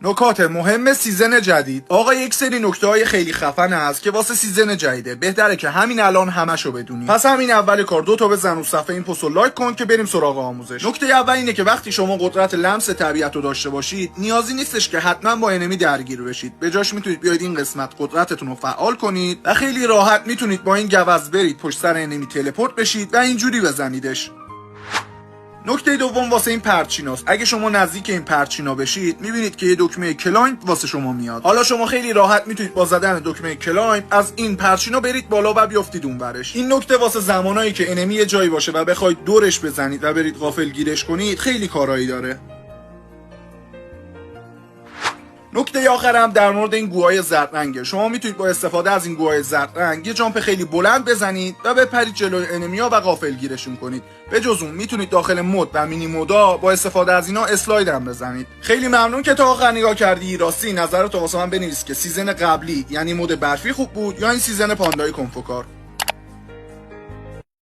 نکات مهم سیزن جدید. آقا یک سری نکته‌های خیلی خفن هست که واسه سیزن جدیده، بهتره که همین الان همشو بدونی. پس همین اول کار 2 تا بزن رو صفحه این پستو لایک کن که بریم سراغ آموزش. نکته اول اینه که وقتی شما قدرت لمس طبیعت رو داشته باشید، نیازی نیستش که حتما با انمی درگیر بشید. به جاش میتونید بیاید این قسمت قدرتتون رو فعال کنید و خیلی راحت میتونید با این گوز برید پشت سر انمی تلپورت بشید و اینجوری بزنیدش. نکته دوم واسه این پرچیناست. اگه شما نزدیک این پرچینا بشید میبینید که یه دکمه کلایم واسه شما میاد. حالا شما خیلی راحت میتونید با زدن دکمه کلایم از این پرچینا برید بالا و بیافتید اونورش. این نکته واسه زمانایی که انمی یه جایی باشه و بخواید دورش بزنید و برید غافلگیرش کنید خیلی کارایی داره. نکته آخرم در مورد این گوهای زرد رنگه. شما میتونید با استفاده از این گوهای زرد رنگ یه جامپ خیلی بلند بزنید و بپرید جلوی انمیا و غافلگیرشون کنید. به جز اون میتونید داخل مود و مینی مودا با استفاده از اینا اسلاید هم بزنید. خیلی ممنون که تا آخر نگاه کردی. راستی نظرتو واسه من بنویس که سیزن قبلی یعنی مود برفی خوب بود یا این سیزن پاندای کنفوکار.